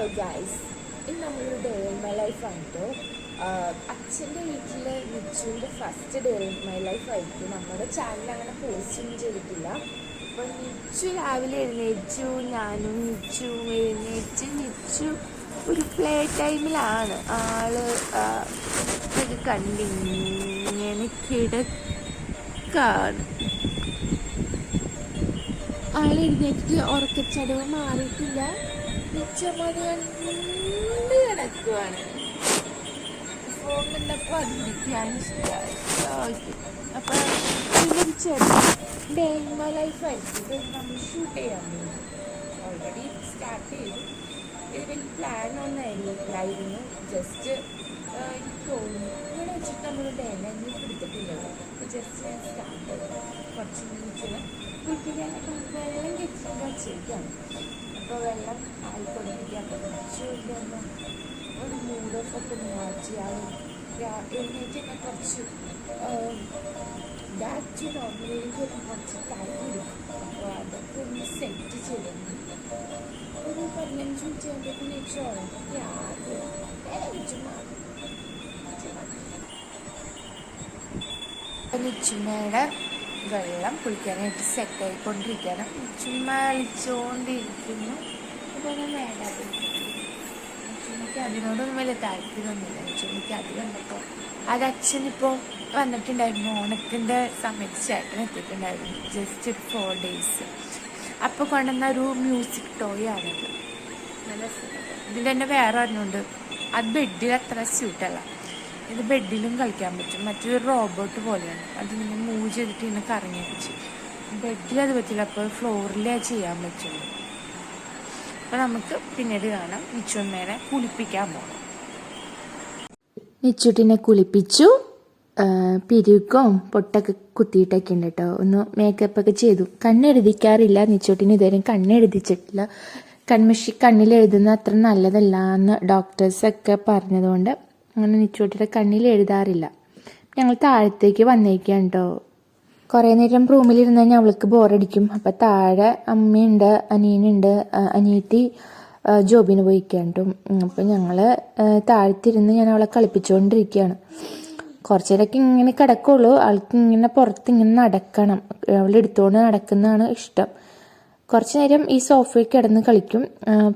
Hello guys, ഇന്ന് നമ്മളൊരു day in my life ആണ് കേട്ടോ. അച്ഛൻ്റെ വീട്ടിൽ നിച്ചുവിൻ്റെ first day in my life ആയിരിക്കും. നമ്മുടെ ചാനൽ അങ്ങനെ പോസ്റ്റൊന്നും ചെയ്തിട്ടില്ല. അപ്പോൾ നിച്ചു രാവിലെ എഴുന്നേറ്റു, ഞാനും നിച്ചുവും എഴുന്നേറ്റ്. നിച്ചു ഒരു പ്ലേ ടൈമിലാണ്. ഇത് കണ്ടിങ്ങനെ കിടക്കാണ്. എഴുന്നേറ്റ് ഉറക്കച്ചടവ് മാറിയിട്ടില്ല. നിച്ചമ്മത് കണ്ട് കിടക്കുവാണ്. ഫോൺ കണ്ടപ്പോൾ അതിരിക്കാൻ ഇഷ്ടമായി. അപ്പം ഇതിലൊരു ചെറിയ ഡേ ഇൻ മൈ ലൈഫ് ആയിരിക്കും. ഇത് നമ്മൾ ഷൂട്ട് ചെയ്യാൻ പോകും. ഓൾറെഡി സ്റ്റാർട്ട് ചെയ്തു. ഇത് വലിയ പ്ലാൻ ഒന്നായിരുന്നു. ജസ്റ്റ് എനിക്ക് തോന്നുന്നു ഇവിടെ വെച്ചിട്ട് നമ്മൾ ഡേനൊന്നും എടുത്തിട്ടില്ലല്ലോ. അപ്പോൾ ജസ്റ്റ് ഞാൻ സ്റ്റാർട്ട് ചെയ്തു. കുറച്ച് മിനിറ്റിന് കുളിപ്പിക്കാനൊക്കെ വെള്ളം കെട്ടി വച്ചിരിക്കുകയാണ്. അപ്പോൾ വെള്ളം ആയിക്കൊണ്ടിരിക്കുക. കുറച്ചുകൊണ്ട് ഒരു മൂഡ് ഓഫ് ഒക്കെ മാറ്റി എഴുന്നേറ്റ് തന്നെ കുറച്ച് ബാക്ക് ടു നോർമലിലേക്ക് കുറച്ച് ടൈം എടുക്കും. അപ്പോൾ അതൊക്കെ ഒന്ന് സെറ്റ് ചെയ്യുന്നു. ഒരു 15 മിനിറ്റ് ആകുമ്പോഴേക്കും നെച്ചോളം നിച്ചുമ്മയുടെ വെള്ളം കുളിക്കാനായിട്ട് സെറ്റായിക്കൊണ്ടിരിക്കുകയാണ്. ചുമ്മ കളിച്ചുകൊണ്ടിരിക്കുന്നു. അപ്പോൾ വേണ്ടാതെ ചുമ്മയ്ക്ക് അതിനോടൊന്നും വലിയ താല്പര്യമൊന്നുമില്ല. ചുമ്മയ്ക്ക് അത് കണ്ടപ്പോൾ അത് അച്ഛനിപ്പോൾ വന്നിട്ടുണ്ടായിരുന്നു. ഓണത്തിൻ്റെ സമയത്ത് ചേട്ടൻ എത്തിയിട്ടുണ്ടായിരുന്നു. Just 4 days. അപ്പോൾ കൊണ്ടുവന്ന ഒരു മ്യൂസിക് ടോയ് ആണത്. നല്ല ഇതിൽ തന്നെ വേറെ ഒരെണ്ണമുണ്ട്. അത് ബെഡിൽ അത്ര സ്യൂട്ടല്ല. ഇത് ബെഡിലും കളിക്കാൻ പറ്റും. മറ്റൊരു റോബോട്ട് പോലെയാണ്. അത് നിങ്ങൾ മൂവ് ചെയ്തിട്ട് ഇങ്ങനെ കറങ്ങി വെച്ച്. ബെഡിൽ അത് പറ്റില്ല. അപ്പോൾ ഫ്ലോറിലേ ചെയ്യാൻ പറ്റുള്ളൂ. അപ്പോൾ നമുക്ക് പിന്നീട് കാണാം. നിച്ചുമ്മേനെ കുളിപ്പിക്കാൻ പോകണം. നിച്ചുട്ടിനെ കുളിപ്പിച്ചു. പിരുക്കവും പൊട്ടൊക്കെ കുത്തിയിട്ടൊക്കെ ഉണ്ട് കേട്ടോ. ഒന്ന് മേക്കപ്പൊക്കെ ചെയ്തു. കണ്ണെഴുതിക്കാറില്ല. നിച്ചുട്ടിന് ഇതുവരെ കണ്ണെഴുതിച്ചിട്ടില്ല. കണ്ണിലെഴുതുന്ന അത്ര നല്ലതല്ല എന്ന് ഡോക്ടേഴ്സൊക്കെ പറഞ്ഞതുകൊണ്ട് അങ്ങനെ നിച്ചുട്ടിയുടെ കണ്ണിൽ എഴുതാറില്ല. ഞങ്ങൾ താഴത്തേക്ക് വന്നേക്കാം കേട്ടോ. കുറേ നേരം റൂമിലിരുന്ന് കഴിഞ്ഞാൽ അവൾക്ക് ബോറടിക്കും. അപ്പം താഴെ അമ്മയുണ്ട്, അനിയനുണ്ട്, അനിയത്തി ജോബിന് പോയിക്കാൻ കേട്ടോ. അപ്പം ഞങ്ങൾ താഴത്തിരുന്ന് ഞാൻ അവളെ കളിപ്പിച്ചുകൊണ്ടിരിക്കുകയാണ്. കുറച്ച് നേരമൊക്കെ ഇങ്ങനെ കിടക്കുള്ളൂ. ആൾക്ക് ഇങ്ങനെ പുറത്ത് ഇങ്ങനെ നടക്കണം. അവളെടുത്തുകൊണ്ട് നടക്കുന്നതാണ് ഇഷ്ടം. കുറച്ച് നേരം ഈ സോഫയിൽ കിടന്ന് കളിക്കും.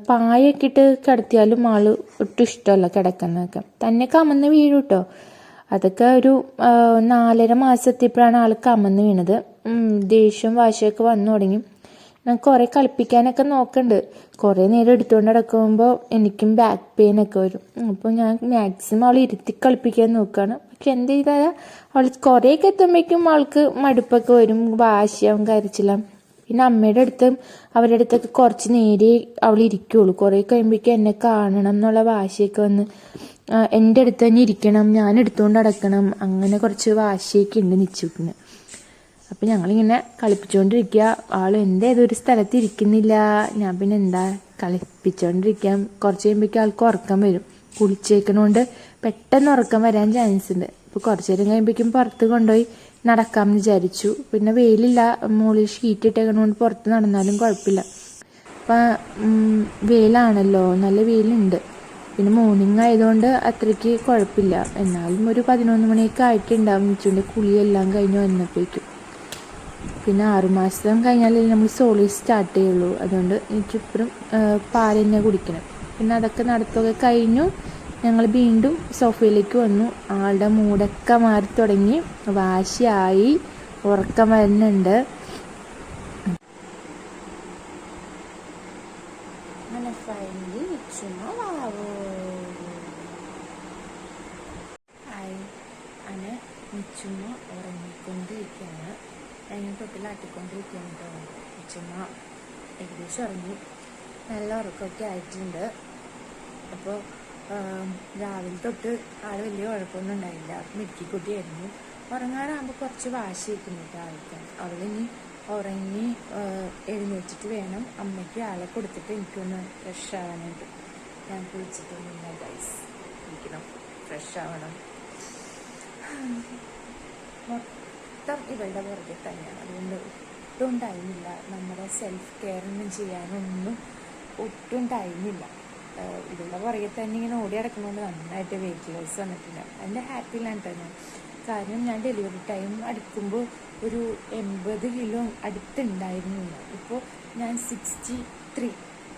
പായൊക്കെ ഇട്ട് കിടത്തിയാലും ആള് ഒട്ടും ഇഷ്ടമല്ല കിടക്കുന്നതൊക്കെ. തന്നെ കമന്ന് വീഴും കേട്ടോ. അതൊക്കെ ഒരു 4.5 മാസത്തിപ്പോഴാണ് ആൾ കമന്ന് വീണത്. ദേഷ്യവും വാശിയൊക്കെ വന്നു തുടങ്ങി. ഞാൻ കുറേ കളിപ്പിക്കാനൊക്കെ നോക്കുന്നുണ്ട്. കുറേ നേരം എടുത്തുകൊണ്ട് നടക്കുമ്പോൾ എനിക്കും ബാക്ക് പെയിനൊക്കെ വരും. അപ്പോൾ ഞാൻ മാക്സിമം അവൾ ഇരുത്തി കളിപ്പിക്കാൻ നോക്കുകയാണ്. പക്ഷെ എന്ത് ചെയ്താൽ അവൾ കുറേയൊക്കെ എത്തുമ്പോഴേക്കും ആൾക്ക് മടുപ്പൊക്കെ വരും, വാശിയാവും, കരച്ചിലാവും. പിന്നെ അമ്മയുടെ അടുത്തും അവരുടെ അടുത്തൊക്കെ കുറച്ച് നേരെ അവൾ ഇരിക്കുകയുള്ളൂ. കുറേ കഴിയുമ്പോഴേക്കും എന്നെ കാണണം എന്നുള്ള വാശിയൊക്കെ വന്ന് എൻ്റെ അടുത്ത് തന്നെ ഇരിക്കണം, ഞാൻ എടുത്തുകൊണ്ട് നടക്കണം, അങ്ങനെ കുറച്ച് വാശിയൊക്കെ ഉണ്ട് നിച്ചുവിന്. അപ്പം ഞങ്ങളിങ്ങനെ കളിപ്പിച്ചുകൊണ്ടിരിക്കുക. ആൾ എൻ്റെ ഏതൊരു സ്ഥലത്ത് ഇരിക്കുന്നില്ല. ഞാൻ പിന്നെ എന്താ കളിപ്പിച്ചുകൊണ്ടിരിക്കാം. കുറച്ച് കഴിയുമ്പോഴേക്കും ആൾക്ക് ഉറക്കം വരും. കുളിച്ചേക്കണോണ്ട് പെട്ടെന്ന് ഉറക്കം വരാൻ ചാൻസ് ഉണ്ട്. അപ്പോൾ കുറച്ച് നേരം കഴിയുമ്പോഴേക്കും പുറത്ത് കൊണ്ടുപോയി നടക്കാമെന്ന് വിചാരിച്ചു. പിന്നെ വെയിലില്ല, മുകളിൽ ഷീറ്റ് ഇട്ടേക്കണോണ്ട് പുറത്ത് നടന്നാലും കുഴപ്പമില്ല. അപ്പം വെയിലാണല്ലോ, നല്ല വെയിലുണ്ട്. പിന്നെ മോർണിംഗ് ആയതുകൊണ്ട് അത്രയ്ക്ക് കുഴപ്പമില്ല. എന്നാലും ഒരു 11 മണിയൊക്കെ ആയിട്ടുണ്ടാവും നിച്ചുവിൻ്റെ കുളിയെല്ലാം കഴിഞ്ഞ് വന്നപ്പോഴേക്കും. പിന്നെ 6 മാസം കഴിഞ്ഞാലേ നമ്മൾ സോളിഡ് സ്റ്റാർട്ട് ചെയ്യുള്ളൂ. അതുകൊണ്ട് എനിക്കിപ്പോഴും പാൽ തന്നെ കുടിക്കണം. പിന്നെ അതൊക്കെ നടത്തുകയൊക്കെ കഴിഞ്ഞു. ഞങ്ങൾ വീണ്ടും സോഫയിലേക്ക് വന്നു. ആളുടെ മൂടൊക്കെ മാറി തുടങ്ങി. വാശിയായി, ഉറക്കം വരുന്നുണ്ട്. അങ്ങനെ ഫൈനലി നിച്ചുമ്മ വാവോ ആയി. അങ്ങനെ നിച്ചുമ്മ ഉറങ്ങിക്കൊണ്ടിരിക്കുകയാണ്. അതിന് തൊട്ടിലാട്ടിക്കൊണ്ടിരിക്കുകയാണ് കേട്ടോ. നിച്ചുമ്മ ഏകദേശം ഉറങ്ങി. നല്ല ഉറക്കമൊക്കെ ആയിട്ടുണ്ട്. അപ്പോൾ രാവിലെ തൊട്ട് ആൾ വലിയ കുഴപ്പമൊന്നും ഉണ്ടായില്ല. മിടുക്കിക്കുട്ടിയായിരുന്നു. ഉറങ്ങാനാകുമ്പോൾ കുറച്ച് വാശിയൊക്കെ ഉണ്ട് ആൾക്ക്. അവളിനി ഉറങ്ങി എഴുന്നേറ്റിട്ട് വേണം അമ്മയ്ക്ക് ആളെ കൊടുത്തിട്ട് എനിക്കൊന്ന് ഫ്രഷ് ആവാനായിട്ട്. ഞാൻ കുളിച്ചിട്ടൊന്നുമില്ല ഗൈസ്. ഇരിക്കണം, ഫ്രഷ് ആവണം. മൊത്തം ഇവളുടെ പുറകെ തന്നെയാണ്. അതുകൊണ്ട് ഒട്ടും ടൈമില്ല. നമ്മുടെ സെൽഫ് കെയർ ഒന്നും ചെയ്യാനൊന്നും ഒട്ടും ടൈമില്ല. ഇതിൻ്റെ പുറകെ തന്നെ ഇങ്ങനെ ഓടി നടക്കുന്നതുകൊണ്ട് നന്നായിട്ട് വെയിറ്റ് ലോസ് വന്നിട്ടുണ്ട്. അതിൻ്റെ ഹാപ്പിയിലാണ് കേട്ടോ ഞാൻ. കാരണം ഞാൻ ഡെലിവറി ടൈം അടുക്കുമ്പോൾ ഒരു 80 കിലോ അടുത്തുണ്ടായിരുന്നില്ല. ഇപ്പോൾ ഞാൻ 63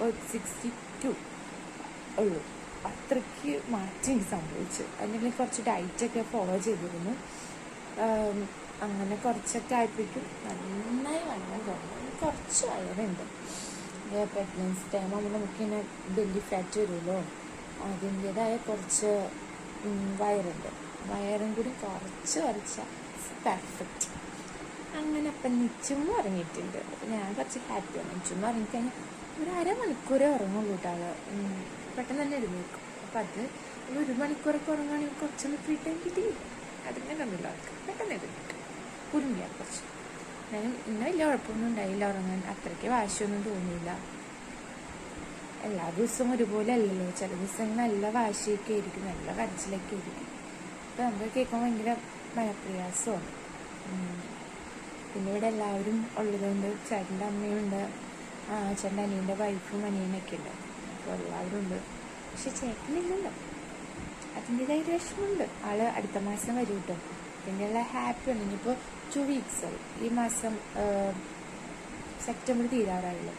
62 ഉള്ളൂ. അത്രയ്ക്ക് മാറ്റം എനിക്ക് സംഭവിച്ചു. അതിൻ്റെ കുറച്ച് ഡയറ്റൊക്കെ ഫോളോ ചെയ്തിരുന്നു. അങ്ങനെ കുറച്ചൊക്കെ ആയപ്പോഴേക്കും നന്നായി വണ്ണം കുറഞ്ഞു. കുറച്ച് വയറുണ്ട്. പ്രഗ്നൻസി ടൈം ആകുമ്പോൾ നമുക്കിങ്ങനെ ബെല്ലി ഫാറ്റ് വരുമല്ലോ, അതിൻ്റേതായ കുറച്ച് വയറുണ്ട്. വയറും കൂടി കുറച്ച് പെർഫെക്റ്റ്. അങ്ങനെ അപ്പം നിച്ചും ഉറങ്ങിയിട്ടുണ്ട്. അപ്പം ഞാൻ കുറച്ച് ഹാപ്പിയാണ്. നിച്ചും ഉറങ്ങിക്കഴിഞ്ഞാൽ ഒരു അരമണിക്കൂറേ ഉറങ്ങുള്ളൂ കേട്ടോ. ആള് പെട്ടെന്ന് തന്നെ എഴുന്നേൽക്കും. അപ്പം അത് 1 മണിക്കൂറൊക്കെ ഉറങ്ങുകയാണെങ്കിൽ കുറച്ചൊന്ന് ഫ്രീ ടൈം കിട്ടിയില്ല. അതിങ്ങനെ ഉണ്ടല്ലോ ആൾക്ക് പെട്ടെന്ന് എഴുന്നേൽക്കും. കുടുങ്ങിയാൽ കുറച്ച്. എന്നാലും ഇന്ന് വലിയ കുഴപ്പമൊന്നും ഉണ്ടായില്ല ഉറങ്ങാൻ. അത്രയ്ക്ക് വാശിയൊന്നും തോന്നിയില്ല. എല്ലാ ദിവസവും ഒരുപോലെ അല്ലല്ലോ. ചില ദിവസങ്ങൾ നല്ല വാശിയൊക്കെ ആയിരിക്കും, നല്ല കരച്ചിലൊക്കെ ആയിരിക്കും. അപ്പം നമുക്ക് കേൾക്കാൻ ഭയങ്കര മനപ്രയാസമാണ്. പിന്നെ ഇവിടെ എല്ലാവരും ഉള്ളതുകൊണ്ട് ചേട്ടൻ്റെ അമ്മയുണ്ട്, ചേട്ടൻ്റെ അനിയൻ്റെ വൈഫും അനിയനൊക്കെ ഉണ്ട്. അപ്പോൾ എല്ലാവരും ഉണ്ട്. പക്ഷെ ചേട്ടനില്ലല്ലോ, അതിൻ്റെതായ ഒരു വിഷമമുണ്ട്. ആള് അടുത്ത മാസം വരും കേട്ടോ. പിന്നെയുള്ള ഹാപ്പിയാണ്. ഇനിയിപ്പോൾ 2 weeks ആയി. ഈ മാസം സെപ്റ്റംബർ തീരാറായല്ലോ.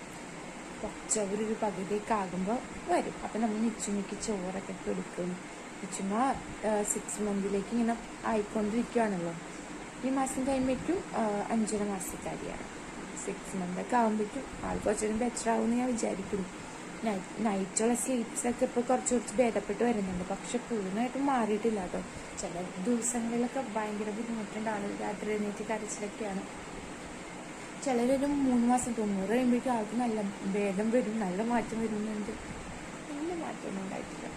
ഒക്ടോബർ ഒരു പകുതിയൊക്കെ ആകുമ്പോൾ വരും. അപ്പം നമ്മൾ നിച്ചുമ്മയ്ക്ക് ചോറൊക്കെ കൊടുക്കും. നിച്ചുമ്മ 6 months ഇങ്ങനെ ആയിക്കൊണ്ടിരിക്കുകയാണല്ലോ. ഈ മാസം കഴിയുമ്പോഴേക്കും 5.5 മാസക്കാരിയാണ്. 6 months ഒക്കെ ആകുമ്പോഴേക്കും ആൾ കുറച്ചുകൂടി ബെറ്റർ ആവുമെന്ന് ഞാൻ വിചാരിക്കുന്നു. നൈറ്റുള്ള സ്ലീപ്സൊക്കെ ഇപ്പോൾ കുറച്ച് ഭേദപ്പെട്ട് വരുന്നുണ്ട്. പക്ഷെ പൂർണ്ണമായിട്ടും മാറിയിട്ടില്ല കേട്ടോ. ചില ദിവസങ്ങളിലൊക്കെ ഭയങ്കര ബുദ്ധിമുട്ടുണ്ട്. ആൾ രാത്രി എഴുന്നേറ്റ് കരച്ചിലൊക്കെയാണ്. ചിലരൊരു 3 മാസം 90 കഴിയുമ്പോഴേക്കും ആൾക്ക് നല്ല ഭേദം വരും, നല്ല മാറ്റം വരുന്നുണ്ട്. നല്ല മാറ്റമൊന്നും ഉണ്ടായിട്ടില്ല.